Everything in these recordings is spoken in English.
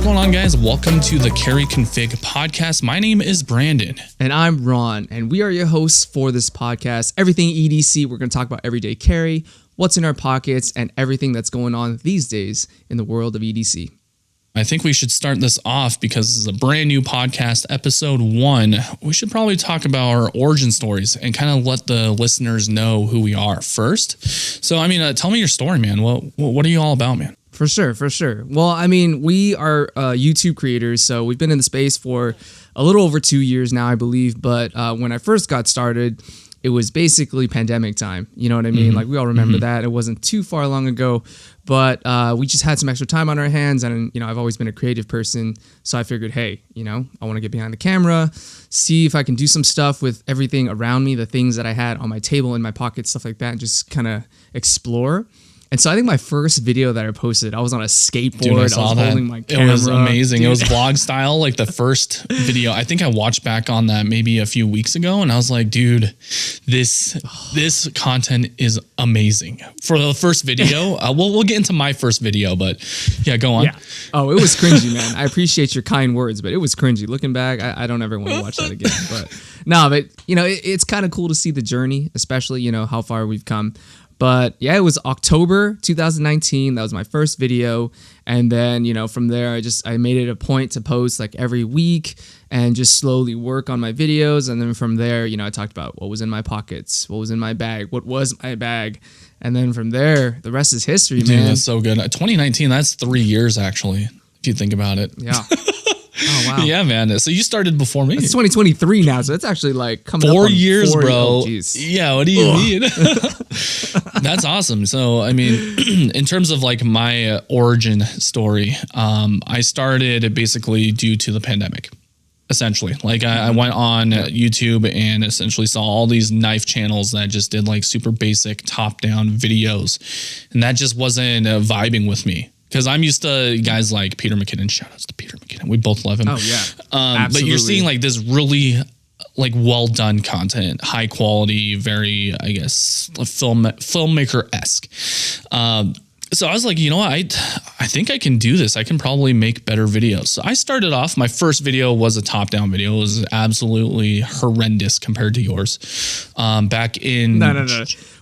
going on, guys? Welcome to the Carry Config podcast. My name is Brandon. And I'm Ron, and we are your hosts for this podcast. Everything EDC, we're going to talk about everyday carry, what's in our pockets, and everything that's going on these days in the world of EDC. I think we should start this off because this is a brand new podcast, episode 1. We should probably talk about our origin stories and kind of let the listeners know who we are first. So, tell me your story, man. What are you all about, man? For sure. Well, we are YouTube creators, so we've been in the space for a little over 2 years now, I believe. But when I first got started, it was basically pandemic time. You know what I mean? Like, we all remember that. It wasn't too far long ago, but we just had some extra time on our hands. And, I've always been a creative person. So I figured, hey, I want to get behind the camera, see if I can do some stuff with everything around me, the things that I had on my table, in my pocket, stuff like that, and just kind of explore. And so I think my first video that I posted, I was on a skateboard. Dude, I was holding my camera. It was amazing. Dude. It was vlog style, like the first video. I think I watched back on that maybe a few weeks ago, and I was like, dude, this content is amazing. For the first video, we'll get into my first video, but yeah, go on. Yeah. Oh, it was cringy, man. I appreciate your kind words, but it was cringy. Looking back, I don't ever want to watch that again. But it's kind of cool to see the journey, especially, how far we've come. But yeah, it was October 2019. That was my first video. And then, from there, I made it a point to post like every week and just slowly work on my videos. And then from there, I talked about what was in my pockets, what was in my bag, what was my bag. And then from there, the rest is history, man. Dude, that's so good. 2019, that's 3 years, actually, if you think about it. Yeah. Oh, wow. Yeah, man. So you started before me. It's 2023 now, so that's actually like coming 4 up on years, 40. bro. Oh, yeah, what do you mean? That's awesome. So, in terms of like my origin story, I started basically due to the pandemic. Essentially, like I went on YouTube and essentially saw all these knife channels that just did like super basic top-down videos, and that just wasn't vibing with me. Because I'm used to guys like Peter McKinnon. Shout outs to Peter McKinnon. We both love him. Oh, yeah. But you're seeing like this really like well done content, high quality, very, I guess, filmmaker-esque. So I was like, you know what? I think I can do this. I can probably make better videos. So I started off, my first video was a top-down video. It was absolutely horrendous compared to yours. Back in... No.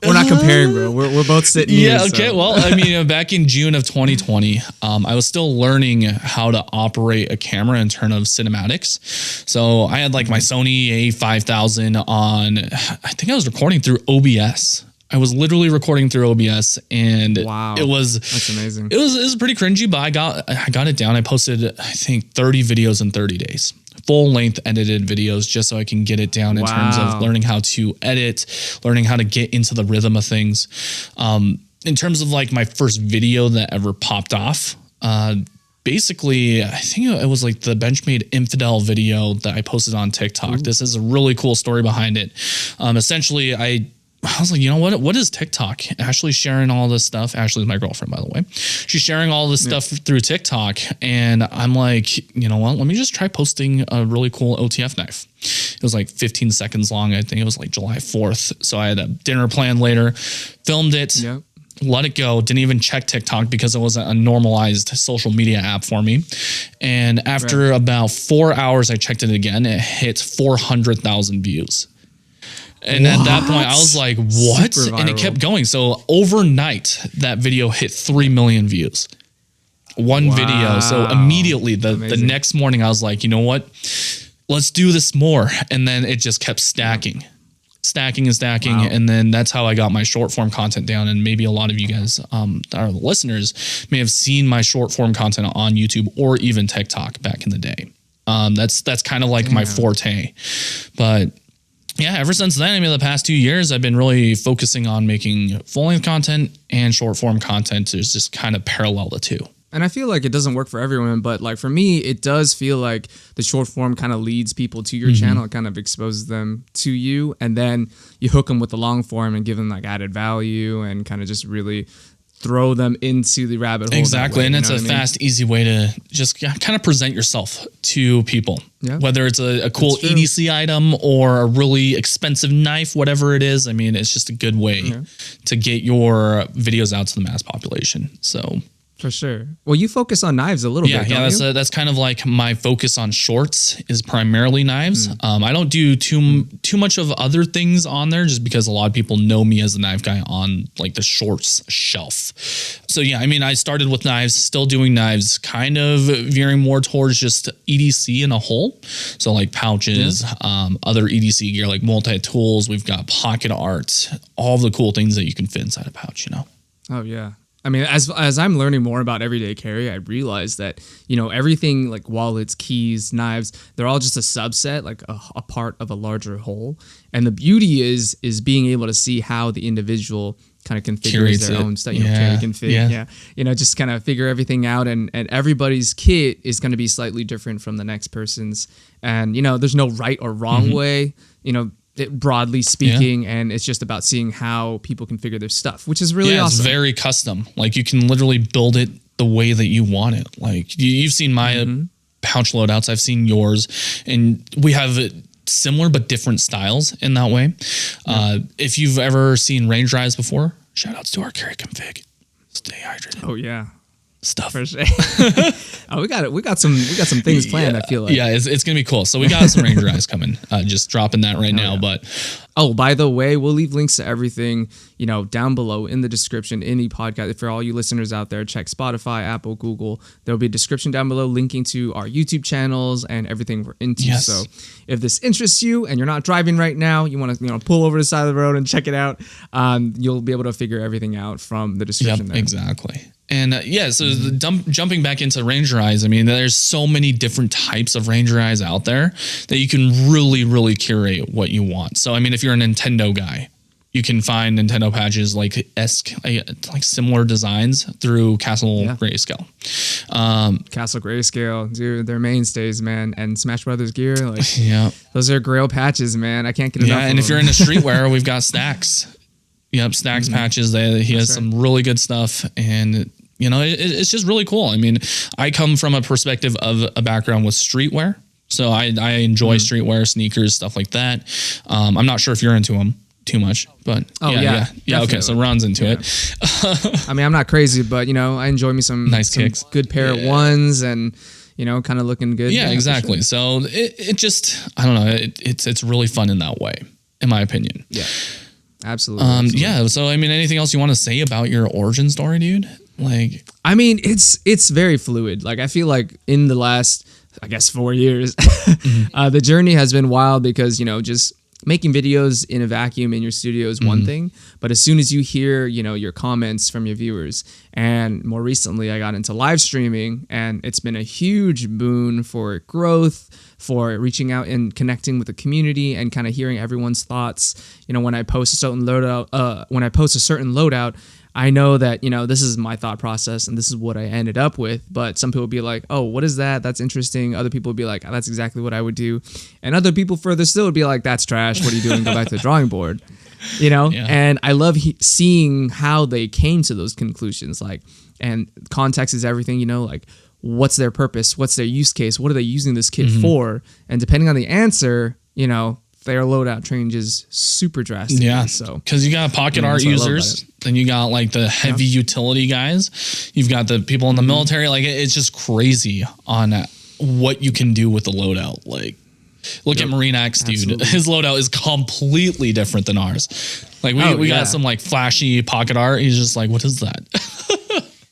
We're not comparing, bro. We're both sitting here. Yeah, okay. So. Well, back in June of 2020, I was still learning how to operate a camera in terms of cinematics. So I had like my Sony A5000 on, I think I was recording through OBS. I was literally recording through OBS, and wow, that's amazing. It was pretty cringy, but I got it down. I posted, I think, 30 videos in 30 days, full length edited videos, just so I can get it down in terms of learning how to edit, learning how to get into the rhythm of things. In terms of like my first video that ever popped off, basically, I think it was like the Benchmade Infidel video that I posted on TikTok. Ooh. This is a really cool story behind it. Essentially, I was like, you know what is TikTok? Ashley's sharing all this stuff. Ashley's my girlfriend, by the way. She's sharing all this stuff through TikTok. And I'm like, you know what? Let me just try posting a really cool OTF knife. It was like 15 seconds long. I think it was like July 4th. So I had a dinner plan later, filmed it, let it go. Didn't even check TikTok because it wasn't a normalized social media app for me. And after about 4 hours, I checked it again. It hit 400,000 views. And at that point, I was like, what? And it kept going. So overnight, that video hit 3 million views. One video. So immediately, the next morning, I was like, you know what? Let's do this more. And then it just kept stacking. And then that's how I got my short form content down. And maybe a lot of you guys, our listeners, may have seen my short form content on YouTube or even TikTok back in the day. That's kind of like my forte. But yeah, ever since then, the past 2 years, I've been really focusing on making full-length content and short-form content. There's just kind of parallel the two. And I feel like it doesn't work for everyone, but like for me, it does feel like the short form kind of leads people to your channel. It kind of exposes them to you, and then you hook them with the long form and give them like added value and kind of just really throw them into the rabbit hole. Exactly. And it's a fast, easy way to just kind of present yourself to people. Yeah. Whether it's a cool EDC item or a really expensive knife, whatever it is. It's just a good way to get your videos out to the mass population. So For sure. Well, you focus on knives a little bit, don't you? That's kind of like my focus on shorts is primarily knives. I don't do too much of other things on there just because a lot of people know me as the knife guy on like the shorts shelf. So yeah, I mean, I started with knives, still doing knives, kind of veering more towards just EDC in a whole. So like pouches, other EDC gear like multi-tools. We've got pocket art, all the cool things that you can fit inside a pouch, you know? Oh yeah. I mean, as I'm learning more about everyday carry, I realize that, you know, everything like wallets, keys, knives, they're all just a subset, like a part of a larger whole. And the beauty is being able to see how the individual kind of configures their own stuff, you know, carry config, you know, just kind of figure everything out. And everybody's kit is going to be slightly different from the next person's. And, you know, there's no right or wrong way, you know, broadly speaking, and it's just about seeing how people configure their stuff, which is really awesome. It's very custom. Like you can literally build it the way that you want it. Like you've seen my pouch loadouts, I've seen yours, and we have similar but different styles in that way. If you've ever seen range drives before, shout outs to our carry config. Stay hydrated. Oh yeah. Stuff. For sure. Oh, we got some things planned. I feel like it's gonna be cool. So we got some range drives coming. Just dropping that right now. But by the way, we'll leave links to everything, you know, down below in the description. Any podcast, for all you listeners out there, check Spotify, Apple, Google. There'll be a description down below linking to our YouTube channels and everything we're into. Yes. So if this interests you and you're not driving right now, you want to pull over to the side of the road and check it out. You'll be able to figure everything out from the description. There. Exactly. And so jumping back into Ranger eyes, I mean, there's so many different types of Ranger eyes out there that you can really, really curate what you want. So, I mean, if you're a Nintendo guy, you can find Nintendo patches like similar designs through Castle Grayscale. Castle Grayscale, dude, they're mainstays, man. And Smash Brothers gear, like, those are grail patches, man. I can't get enough. Yeah, and if you're into streetwear, we've got Stacks. Yep, Stacks patches. He has some really good stuff, and you know, it's just really cool. I mean, I come from a perspective of a background with streetwear, so I enjoy streetwear, sneakers, stuff like that. I'm not sure if you're into them too much, but okay, so Ron's into it. I mean, I'm not crazy, but you know, I enjoy me some nice kicks, good pair of ones, and you know, kind of looking good. Yeah, exactly. Sure. So it just, I don't know, it's really fun in that way, in my opinion. Yeah. Absolutely. Yeah. So, I mean, anything else you want to say about your origin story, dude? Like, I mean, it's very fluid. Like, I feel like in the last, I guess, 4 years, the journey has been wild because, you know, just making videos in a vacuum in your studio is one thing, but as soon as you hear, you know, your comments from your viewers, and more recently I got into live streaming, and it's been a huge boon for growth, for reaching out and connecting with the community and kind of hearing everyone's thoughts. You know, when I post a certain loadout, I know that, you know, this is my thought process and this is what I ended up with. But some people would be like, oh, what is that? That's interesting. Other people would be like, oh, that's exactly what I would do. And other people further still would be like, that's trash. What are you doing? Go back to the drawing board. You know? Yeah. And I love seeing how they came to those conclusions. Like, and context is everything, you know, like, what's their purpose? What's their use case? What are they using this kit for? And depending on the answer, you know, their loadout changes super drastically. Yeah, so because you got pocket art users, then you got like the heavy utility guys, you've got the people in the military. Like it's just crazy on what you can do with the loadout. Like, look at Marine X, dude. Absolutely. His loadout is completely different than ours. Like we got some like flashy pocket art. He's just like, what is that?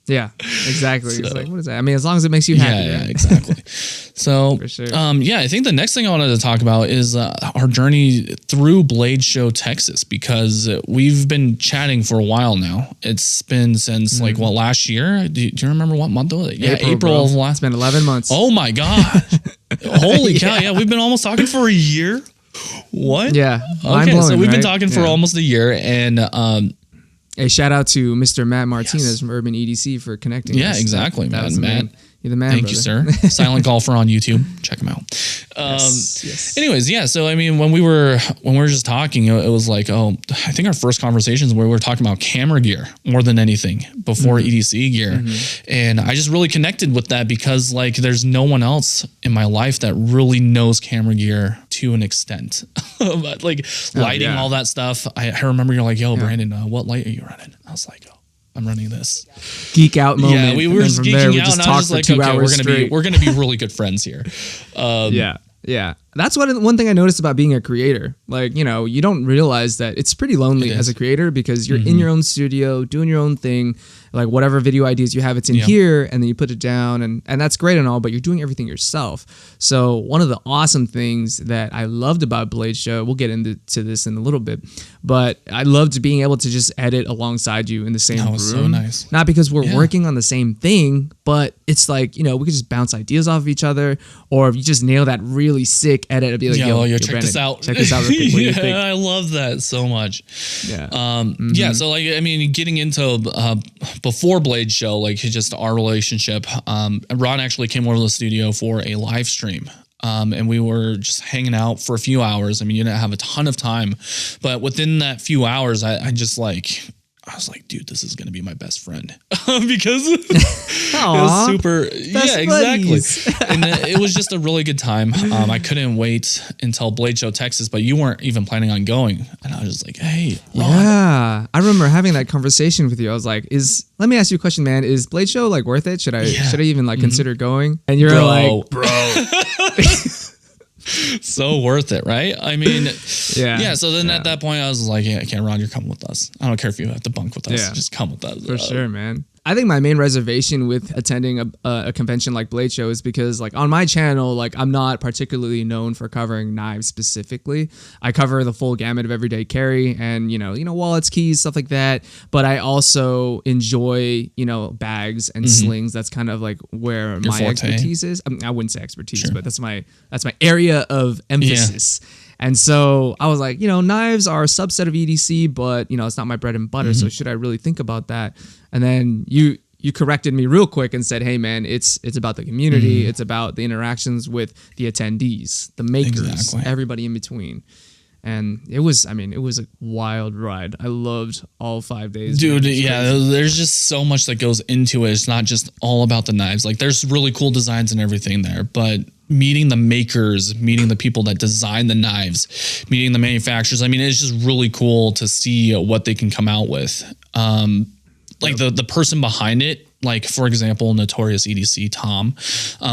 Yeah, exactly. So, it's like, what is that? I mean, as long as it makes you happy. Yeah, exactly. So, for sure. I think the next thing I wanted to talk about is our journey through Blade Show Texas, because we've been chatting for a while now. It's been since like last year. Do you remember what month it was? Yeah, April of last. It's been 11 months. Oh my god! Holy cow! Yeah, we've been almost talking for a year. What? Yeah. Okay, so we've been talking for almost a year, and hey, shout out to Mr. Matt Martinez from Urban EDC for connecting us. Yeah, exactly, man. Matt. You're the man, Thank you, sir. Silent Golfer on YouTube. Check him out. Yes. Anyways, yeah. So, I mean, when we were just talking, it was like, I think our first conversations where we were talking about camera gear more than anything before EDC gear. And I just really connected with that because like there's no one else in my life that really knows camera gear to an extent. But like lighting, all that stuff. I remember you're like, yo, Brandon, what light are you running? I was like, I'm running this. Geek out moment. Yeah, we were just geeking out, and I was just like, okay, we're gonna be really good friends here. Yeah. That's one thing I noticed about being a creator. Like, you don't realize that it's pretty lonely as a creator because you're in your own studio doing your own thing. Like whatever video ideas you have, it's in here, and then you put it down, and that's great and all, but you're doing everything yourself. So one of the awesome things that I loved about Blade Show, we'll get into this in a little bit, but I loved being able to just edit alongside you in the same room. That was so nice. Not because we're working on the same thing, but it's like, we could just bounce ideas off of each other, or if you just nail that really sick edit, it'd be like, yo, check Brandon, this out. Check this out real quick. What do you think? I love that so much. Yeah. So like, I mean, getting into before Blade Show, like just our relationship, Ron actually came over to the studio for a live stream. And we were just hanging out for a few hours. I mean, you didn't have a ton of time, but within that few hours, I was like, dude, this is going to be my best friend because it was super. Yeah, exactly. And it was just a really good time. I couldn't wait until Blade Show Texas, but you weren't even planning on going. And I was just like, hey, Ron. Yeah. I remember having that conversation with you. I was like, let me ask you a question, man. Is Blade Show like worth it? Should I even like consider going? And you're like, bro. So worth it, right? I mean, so then at that point, I was like, okay, Ron, you're coming with us. I don't care if you have to bunk with us. Just come with us. For sure, man. I think my main reservation with attending a convention like Blade Show is because, like, on my channel, like, I'm not particularly known for covering knives specifically. I cover the full gamut of everyday carry and, wallets, keys, stuff like that. But I also enjoy, bags and slings. That's kind of like where my expertise is. I wouldn't say expertise, but that's my area of emphasis. Yeah. And so I was like, knives are a subset of EDC, but, it's not my bread and butter. So should I really think about that? And then you corrected me real quick and said, hey, man, it's about the community. It's about the interactions with the attendees, the makers, everybody in between. And it was a wild ride. I loved all 5 days. Dude, there's just so much that goes into it. It's not just all about the knives. Like, there's really cool designs and everything there, but meeting the makers, meeting the people that design the knives, meeting the manufacturers. I mean, it's just really cool to see what they can come out with. Like the person behind it, like, for example, Notorious EDC Tom,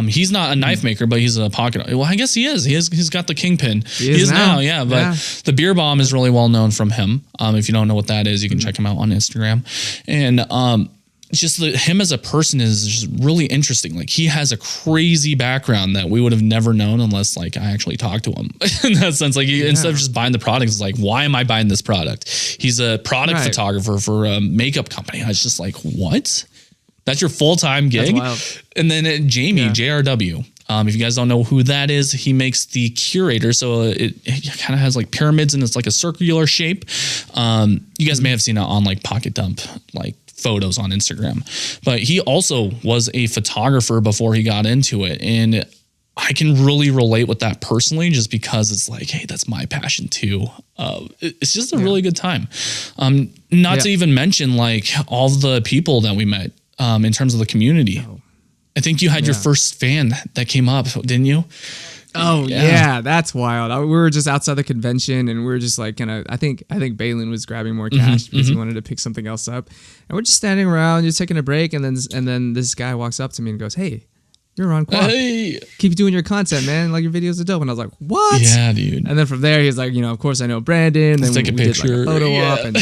he's not a knife maker, but he's a pocket. Well, I guess he is. He's got the Kingpin. He is now. Yeah. But the Beer Bomb is really well known from him. If you don't know what that is, you can check him out on Instagram. And just him as a person is just really interesting. Like, he has a crazy background that we would have never known unless, like, I actually talked to him. In that sense, like, instead of just buying the product, it's like, why am I buying this product? He's a product photographer for a makeup company. I was just like, what? That's your full-time gig? And then Jamie, JRW. If you guys don't know who that is, he makes the curator. So it kind of has like pyramids and it's like a circular shape. You guys may have seen it on like Pocket Dump, like photos on Instagram, but he also was a photographer before he got into it. And I can really relate with that personally, just because it's like, hey, that's my passion too. It's just a really good time. Not to even mention like all the people that we met in terms of the community. I think you had your first fan that came up, didn't you? Oh yeah, that's wild. We were just outside the convention, and we were just like, I think Balin was grabbing more cash because he wanted to pick something else up, and we're just standing around, just taking a break, and then this guy walks up to me and goes, "Hey, you're Ron Kwok. Hey. Keep doing your content, man. Like, your videos are dope." And I was like, "What?" Yeah, dude. And then from there, he's like, of course I know Brandon. Let's take a picture. Did like a photo op, and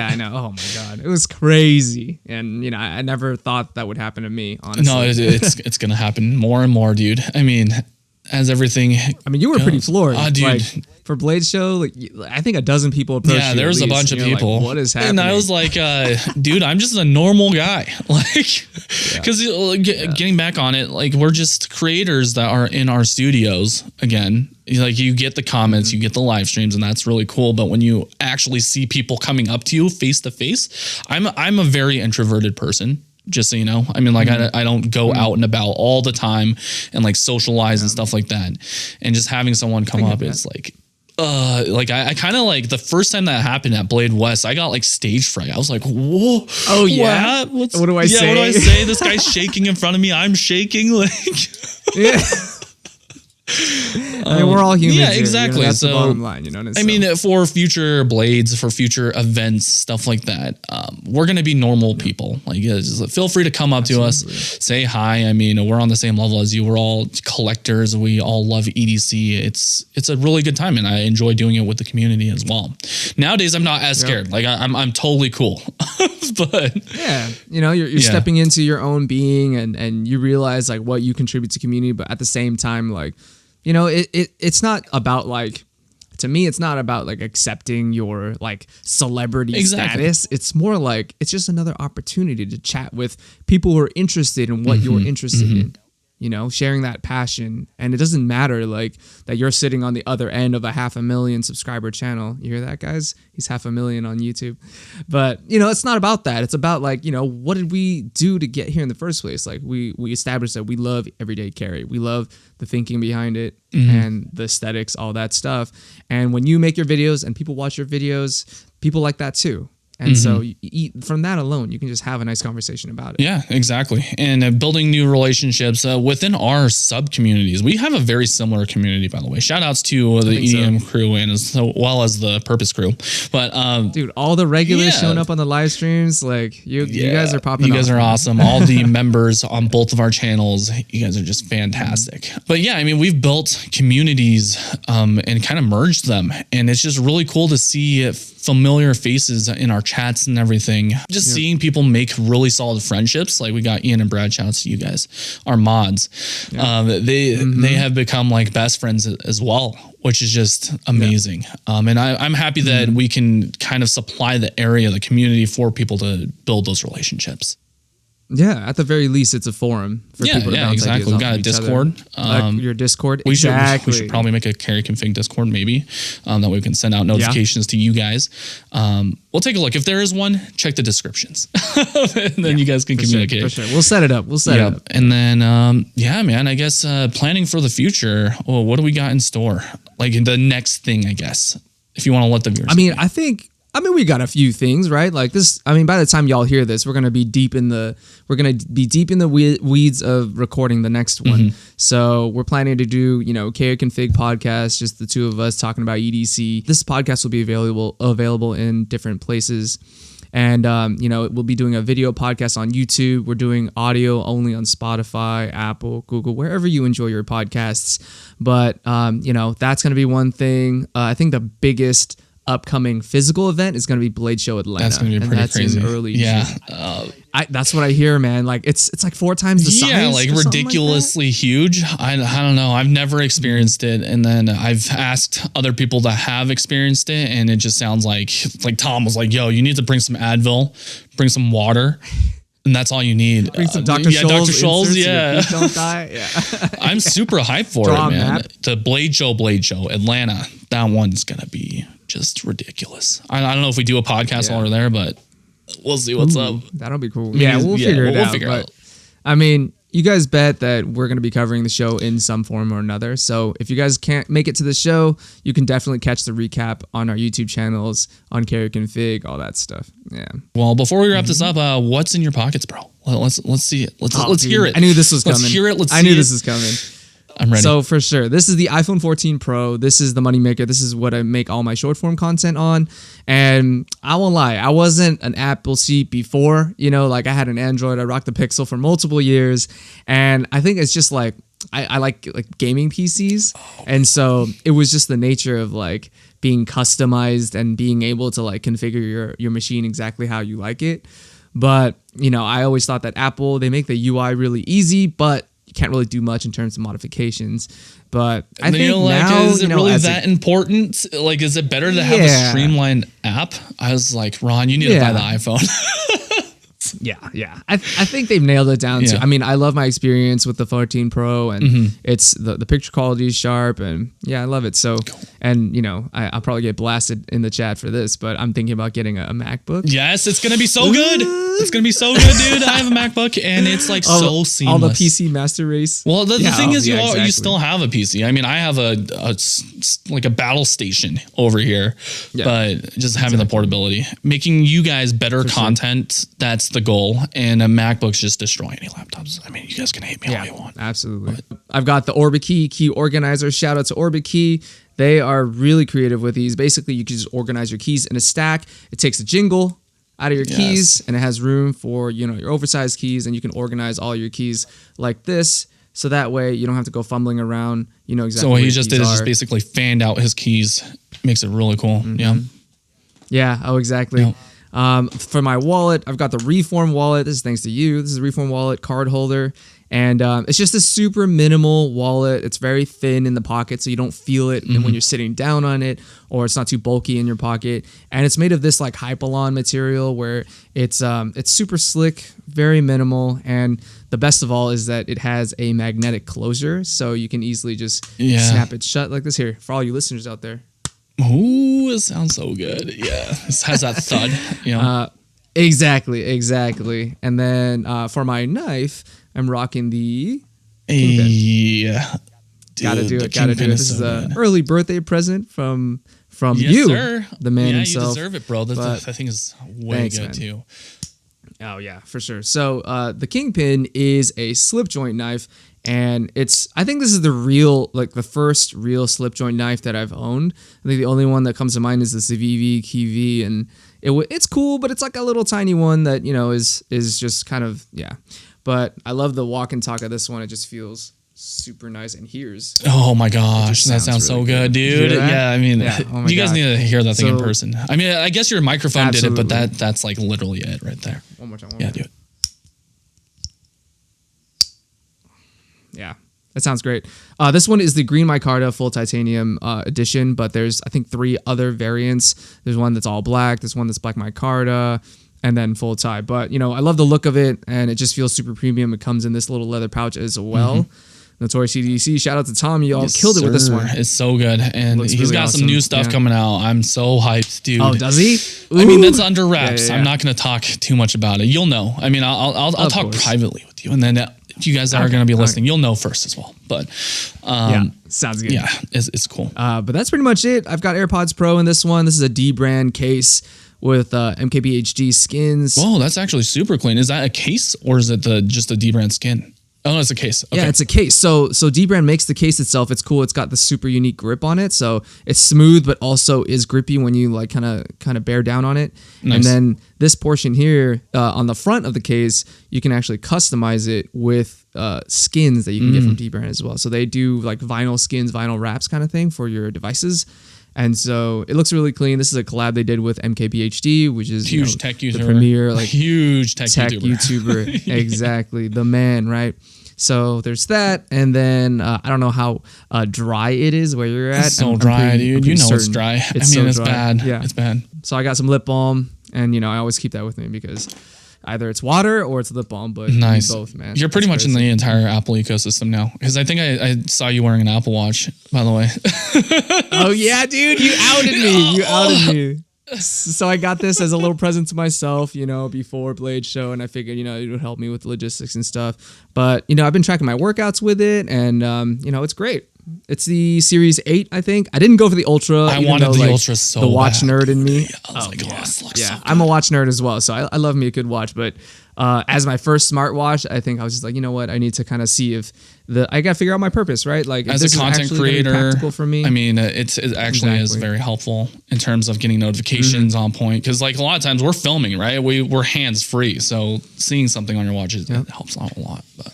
I know. Oh my god, it was crazy. And I never thought that would happen to me. Honestly, no, it's gonna happen more and more, dude. I mean, as everything. I mean, you were pretty floored, dude. Like, for Blade Show, like, I think a dozen people approached you. Yeah, there was a bunch of people. Like, what is happening? And I was like, dude, I'm just a normal guy. Like, because getting back on it, like, we're just creators that are in our studios. Again, like, you get the comments, you get the live streams, and that's really cool. But when you actually see people coming up to you face to face, I'm a very introverted person. Just so you know, I mean, like, I don't go out and about all the time and like socialize and stuff like that. And just having someone come up, it's like, I kind of like the first time that happened at Blade West, I got like stage fright. I was like, whoa. Oh yeah. What do I say? What do I say? This guy's shaking in front of me. I'm shaking. Like, I mean, we're all humans. Yeah, here, exactly. You know, that's so the bottom line. You know, I mean, for future blades, for future events, stuff like that, we're gonna be normal people. Like, just feel free to come up to us, say hi. I mean, we're on the same level as you. We're all collectors. We all love EDC. It's a really good time, and I enjoy doing it with the community as well. Nowadays, I'm not as scared. Like, I'm totally cool. But yeah, you know, you're stepping into your own being, and you realize like what you contribute to community, but at the same time, like, you know, it's not about like, to me, it's not about like accepting your like celebrity status. It's more like it's just another opportunity to chat with people who are interested in what you're interested in. You know, sharing that passion. And it doesn't matter like that you're sitting on the other end of a 500,000 subscriber channel. You hear that, guys? He's 500,000 on YouTube. But, you know, it's not about that. It's about like, you know, what did we do to get here in the first place? Like we established that we love everyday carry. We love the thinking behind it and the aesthetics, all that stuff. And when you make your videos and people watch your videos, people like that too. And so from that alone, you can just have a nice conversation about it. Yeah, exactly. And building new relationships within our sub communities. We have a very similar community, by the way. Shout outs to the EDM crew and as well as the Purpose crew. But dude, all the regulars showing up on the live streams, like you guys are popping. You guys are awesome. All the members on both of our channels, you guys are just fantastic. But yeah, I mean, we've built communities and kind of merged them, and it's just really cool to see familiar faces in our chats and everything. Just seeing people make really solid friendships. Like we got Ian and Brad, shouts to you guys, our mods. They have become like best friends as well, which is just amazing. And I'm happy that we can kind of supply the area, the community for people to build those relationships. Yeah, at the very least, it's a forum for people to bounce ideas We've off got a each Discord. Your Discord. We should probably make a carry config Discord, maybe, that way we can send out notifications to you guys. We'll take a look. If there is one, check the descriptions, and then you guys can communicate. For sure. We'll set it up. And then, yeah, man, I guess planning for the future. Oh, what do we got in store? Like the next thing, I guess, if you want to let the viewers. I mean, we got a few things, right? Like this. I mean, by the time y'all hear this, we're gonna be deep in the weeds of recording the next one. So we're planning to do, you know, carry config podcast, just the two of us talking about EDC. This podcast will be available in different places. And, you know, we'll be doing a video podcast on YouTube. We're doing audio only on Spotify, Apple, Google, wherever you enjoy your podcasts. But, you know, that's going to be one thing. I think the biggest upcoming physical event is going to be Blade Show Atlanta. That's going to be pretty crazy. In early June. That's what I hear, man. Like it's like 4 times the size. Yeah, like ridiculously huge. I don't know. I've never experienced it, and then I've asked other people that have experienced it, and it just sounds like Tom was like, "Yo, you need to bring some Advil, bring some water." And that's all you need. Bring some Dr. Scholl's. Dr. Scholl's, yeah. Don't die. Yeah. I'm super hyped for it, man. The Blade Show, Atlanta. That one's going to be just ridiculous. I don't know if we do a podcast while we're there, but we'll see what's up. That'll be cool. Yeah, we'll figure it out. I mean, you guys bet that we're going to be covering the show in some form or another. So if you guys can't make it to the show, you can definitely catch the recap on our YouTube channels, on Carry Config, all that stuff. Yeah. Well, before we wrap this up, what's in your pockets, bro? Let's see it. Let's hear it. I knew this was coming. Let's hear it. I knew this was coming. I'm ready. So for sure, this is the iPhone 14 Pro. This is the moneymaker. This is what I make all my short form content on. And I won't lie, I wasn't an Apple sheep before. You know, like I had an Android. I rocked the Pixel for multiple years. And I think it's just like, I like gaming PCs. And so it was just the nature of like being customized and being able to like configure your machine exactly how you like it. But, you know, I always thought that Apple, they make the UI really easy, but can't really do much in terms of modifications. But I think now, is it really that important? Like, is it better to have a streamlined app? I was like, Ron, you need to buy the iPhone. Yeah. I think they've nailed it down too. I mean, I love my experience with the 14 Pro, and it's the picture quality is sharp, and I love it. So, And, I'll probably get blasted in the chat for this, but I'm thinking about getting a MacBook. Yes, it's going to be so good. It's going to be so good, dude. I have a MacBook and it's like so seamless. All the PC master race. Well, the thing is, you still have a PC. I mean, I have a battle station over here, but just having the portability, making you guys better content. That's the goal. And a MacBook's just destroy any laptops. I mean, you guys can hate me all you want. Absolutely. But I've got the OrbitKey key organizer. Shout out to OrbitKey. They are really creative with these. Basically, you can just organize your keys in a stack. It takes a jingle out of your keys, and it has room for your oversized keys, and you can organize all your keys like this. So that way, you don't have to go fumbling around. You know exactly. So what he just did is just basically fanned out his keys. Makes it really cool. Mm-hmm. Yeah. Yeah. Oh, exactly. Yeah. For my wallet, I've got the Reform wallet. This is thanks to you. This is a Reform wallet card holder. And it's just a super minimal wallet. It's very thin in the pocket, so you don't feel it when you're sitting down on it, or it's not too bulky in your pocket. And it's made of this like Hypalon material where it's super slick, very minimal. And the best of all is that it has a magnetic closure, so you can easily just snap it shut like this. Here, for all you listeners out there. Ooh, it sounds so good. Yeah, it has that thud. Exactly. And then for my knife, I'm rocking the Kingpin. Yeah. Gotta do it. This is an early birthday present from you, sir. The man himself. You deserve it, bro. That thing is way good, man. Too. Oh, yeah, for sure. So the Kingpin is a slip joint knife, and I think this is the first real slip joint knife that I've owned. I think the only one that comes to mind is the Civivi KV, and it's cool, but it's like a little tiny one that, is just kind of, But I love the walk and talk of this one. It just feels super nice. And oh my gosh, that sounds really so good, dude. Yeah, I mean, you guys need to hear that thing in person. I mean, I guess your microphone did it, but that's like literally it right there. One more time. Do it. Yeah, that sounds great. This one is the Green Micarta full titanium edition, but there's, I think, 3 other variants. There's one that's all black. There's one that's black micarta, and then full tie. But, I love the look of it, and it just feels super premium. It comes in this little leather pouch as well. Notorious CDC, shout out to Tom. Y'all killed it with this one. It's so good. And he's got some new stuff coming out. I'm so hyped, dude. Oh, does he? Ooh. I mean, that's under wraps. I'm not going to talk too much about it. You'll know. I mean, I'll talk privately with you. And then if you guys are going to be listening, you'll know first as well. But sounds good. Yeah, it's cool. But that's pretty much it. I've got AirPods Pro in this one. This is a D brand case with MKBHD skins. Whoa, that's actually super clean. Is that a case or is it just a D brand skin? Oh, no, it's a case. Okay. Yeah, it's a case. So D-Brand makes the case itself. It's cool. It's got the super unique grip on it. So it's smooth, but also is grippy when you like kind of bear down on it. Nice. And then this portion here on the front of the case, you can actually customize it with skins that you can get from D-Brand as well. So they do like vinyl skins, vinyl wraps kind of thing for your devices. And so it looks really clean. This is a collab they did with MKBHD, which is huge tech YouTuber, the premier huge tech YouTuber. Exactly, the man, right? So there's that, and then I don't know how dry it is where you're at. It's so dry, dude. It's dry. It's bad. Yeah, it's bad. So I got some lip balm, and I always keep that with me because either it's water or it's lip balm, but nice. Both, man. You're pretty much in the entire Apple ecosystem now, because I think I saw you wearing an Apple Watch, by the way. Oh yeah, dude, you outed me. You outed me. So I got this as a little present to myself, before Blade Show, and I figured, it would help me with logistics and stuff. But, I've been tracking my workouts with it, and, it's great. It's the Series 8, I think. I didn't go for the Ultra. I wanted the Ultra so the watch bad. nerd in me. So I'm a watch nerd as well, so I love me a good watch. But as my first smartwatch, I think I was just like, you know what? I need to kind of see if I got to figure out my purpose, right? Like, as a content creator, practical for me. I mean, it actually is very helpful in terms of getting notifications on point. Because like a lot of times we're filming, right? We're hands free, so seeing something on your watch it helps out a lot. But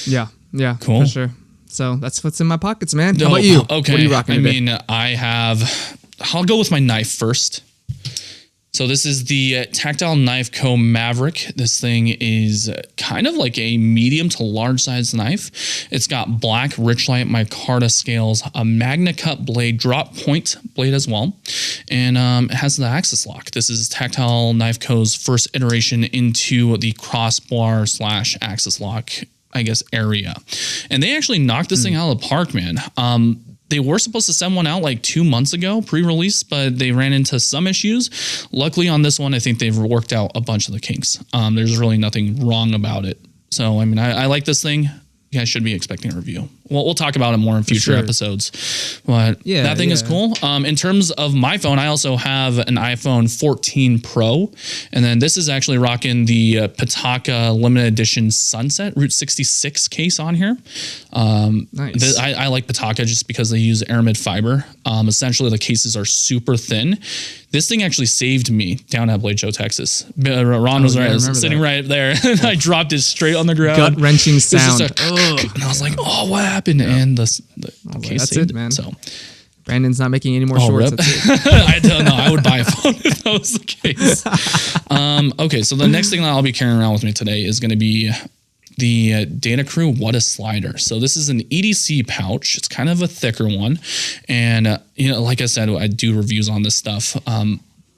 yeah, cool, for sure. So that's what's in my pockets, man. How about you? Okay. What are you rocking today? I'll go with my knife first. So this is the Tactile Knife Co. Maverick. This thing is kind of like a medium to large size knife. It's got black Richlight micarta scales, a Magna Cut blade, drop point blade as well, and it has the axis lock. This is Tactile Knife Co.'s first iteration into the crossbar / axis lock, I guess, area. And they actually knocked this thing out of the park, man. They were supposed to send one out like 2 months ago, pre-release, but they ran into some issues. Luckily on this one, I think they've worked out a bunch of the kinks. There's really nothing wrong about it. So, I mean, I like this thing. You guys should be expecting a review. Well, we'll talk about it more in future episodes, but that thing is cool. In terms of my phone, I also have an iPhone 14 Pro, and then this is actually rocking the Pitaka limited edition Sunset Route 66 case on here. Nice. I like Pitaka just because they use aramid fiber. Essentially, the cases are super thin. This thing actually saved me down at Blade Show, Texas. Ron was sitting right there, and I dropped it straight on the ground. Gut wrenching sound. And I was like, "Oh, what happened?" Yeah. And the case that's saved it, man. So Brandon's not making any more shorts. That's it. I don't know. I would buy a phone if that was the case. Okay, so the next thing that I'll be carrying around with me today is going to be the Data Crew What a Slider. So this is an EDC pouch. It's kind of a thicker one, and like I said, I do reviews on this stuff.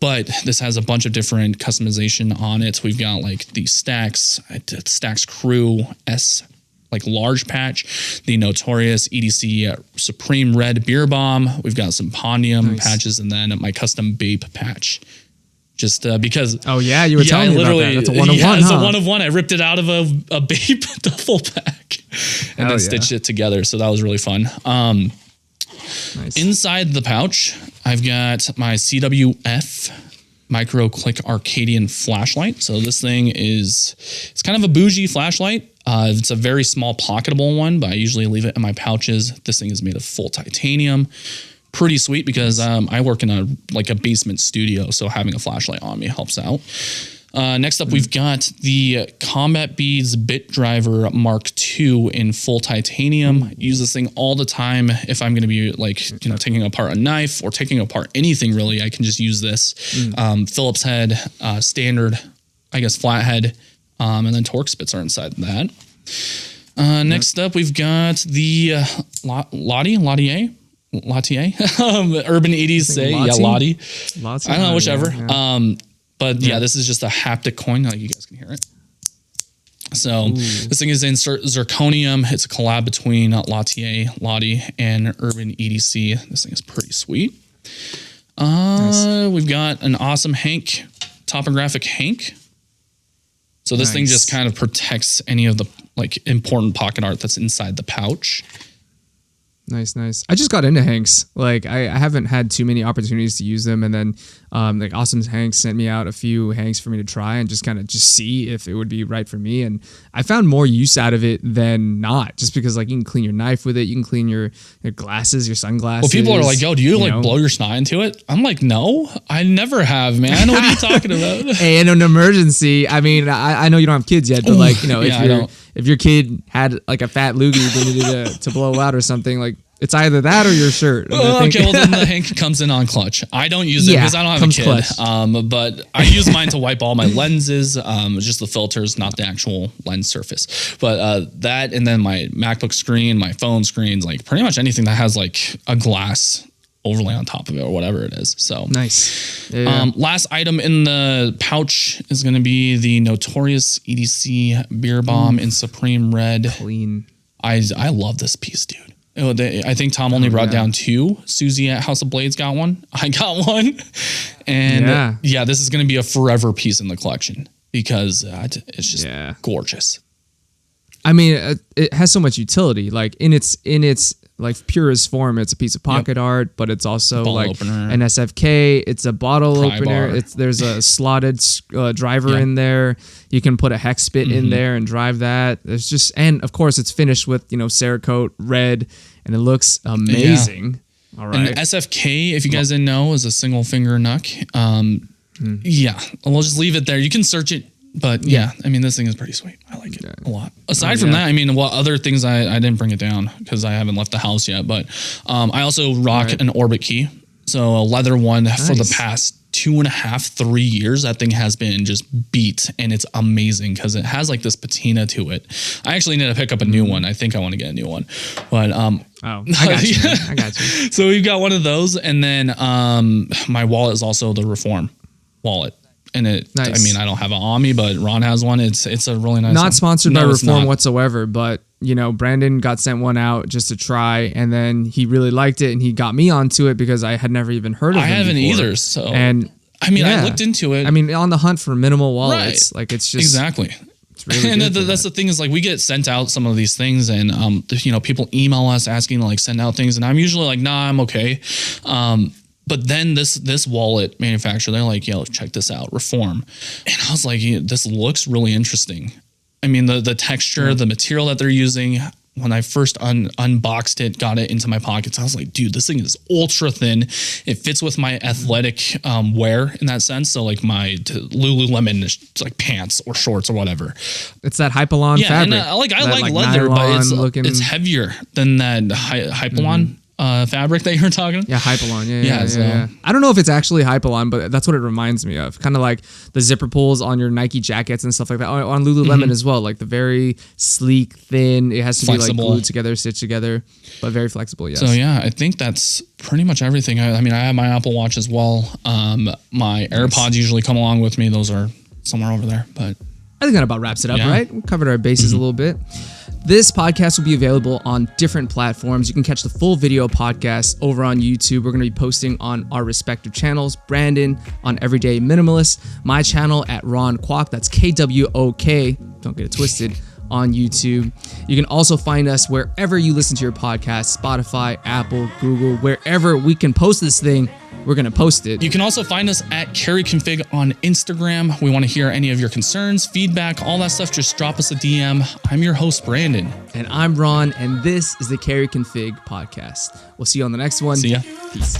But this has a bunch of different customization on it. We've got like the Stax Crew S, like large patch, the notorious EDC Supreme Red Beer Bomb. We've got some Pondium patches, and then my custom Bape patch. Just because. Oh yeah, you were telling me about that. That's a 1 of 1. It's a 1 of 1. I ripped it out of a Bape duffel pack and then stitched it together. So that was really fun. Nice. Inside the pouch, I've got my CWF Micro Click Arcadian flashlight. So this thing it's kind of a bougie flashlight. It's a very small pocketable one, but I usually leave it in my pouches. This thing is made of full titanium. Pretty sweet because I work in a basement studio, so having a flashlight on me helps out. Next up, we've got the Combat Beads Bit Driver Mark II in full titanium. I use this thing all the time if I'm going to be taking apart a knife or taking apart anything really. I can just use this. Phillips head, standard, I guess flathead, and then Torx bits are inside that. Next up, we've got the Lottier. Urban 80s say, Lottie. I don't know, whichever. Yeah. But this is just a haptic coin. You guys can hear it. So this thing is in zirconium. It's a collab between Lottie, and Urban EDC. This thing is pretty sweet. We've got an awesome Hank, topographic Hank. So this thing just kind of protects any of the important pocket art that's inside the pouch. Nice. I just got into Hanks. I haven't had too many opportunities to use them, and then Awesome Hanks sent me out a few Hanks for me to try and just see if it would be right for me. And I found more use out of it than not, just because you can clean your knife with it, you can clean your glasses, your sunglasses. Well, people are like, "Yo, do you blow your snot into it?" I'm like, "No, I never have, man. What are you talking about?" Hey, in an emergency, I mean, I know you don't have kids yet, but if your kid had a fat loogie they needed to blow out or something, it's either that or your shirt. Okay, well then the Hank comes in on clutch. I don't use it because I don't have a kid. But I use mine to wipe all my lenses, just the filters, not the actual lens surface. But that, and then my MacBook screen, my phone screens, pretty much anything that has a glass overlay on top of it or whatever it is. So nice. Yeah. Last item in the pouch is going to be the notorious EDC Beer Bomb in Supreme Red. Clean. I love this piece, dude. I think Tom only brought down 2. Susie at House of Blades got one. I got one. And this is going to be a forever piece in the collection because it's just gorgeous. I mean, it has so much utility. In its purest form, it's a piece of pocket art, but it's also an SFK. It's a bottle opener. There's a slotted driver in there. You can put a hex bit in there and drive that. And of course, it's finished with Cerakote red, and it looks amazing. All right. And SFK, if you guys didn't know, is a single finger knuck. We'll just leave it there. You can search it. But I mean, this thing is pretty sweet. I like it a lot. Aside from that, I mean, what other things I didn't bring it down because I haven't left the house yet. But I also rock an Orbit key. So a leather one for the past 2.5, 3 years. That thing has been just beat, and it's amazing because it has this patina to it. I actually need to pick up a new one. I think I want to get a new one. But I got you. I got you. So we've got one of those, and then my wallet is also the Reform wallet. And I mean, I don't have it on me, but Ron has one. It's a really nice Not one. sponsored by Reform whatsoever, but Brandon got sent one out just to try, and then he really liked it, and he got me onto it because I had never even heard of it. I haven't before. either. So, and I mean, I looked into it. I mean, on the hunt for minimal wallets, right. like it's just exactly. It's really and that's the thing is like we get sent out some of these things, and people email us asking to like send out things, and I'm usually like, nah, I'm okay. But then this wallet manufacturer, they're like, yo, check this out, Reform. And I was like, this looks really interesting. I mean, the texture, the material that they're using, when I first unboxed it, got it into my pockets, I was like, dude, this thing is ultra thin. It fits with my athletic wear in that sense. So like my Lululemon like pants or shorts or whatever. It's that Hypalon fabric. And I like leather, but it's heavier than that Hypalon. Fabric that you were talking about? Yeah, Hypalon. Yeah. I don't know if it's actually Hypalon, but that's what it reminds me of. Kind of like the zipper pulls on your Nike jackets and stuff like that. On Lululemon as well. Like the very sleek, thin. It has to flexible. Be like glued together, stitched together, but very flexible. Yes. So yeah, I think that's pretty much everything. I mean, I have my Apple Watch as well. My AirPods usually come along with me. Those are somewhere over there. But I think that about wraps it up, right? We covered our bases a little bit. This podcast will be available on different platforms. You can catch the full video podcast over on YouTube. We're going to be posting on our respective channels. Brandon on Everyday Minimalist. My channel at Ron Kwok. That's KWOK. Don't get it twisted. On YouTube. You can also find us wherever you listen to your podcast, Spotify, Apple, Google, wherever we can post this thing, we're going to post it. You can also find us at CarryConfig on Instagram. We want to hear any of your concerns, feedback, all that stuff. Just drop us a DM. I'm your host, Brandon. And I'm Ron, and this is the Carry Config podcast. We'll see you on the next one. See ya. Peace.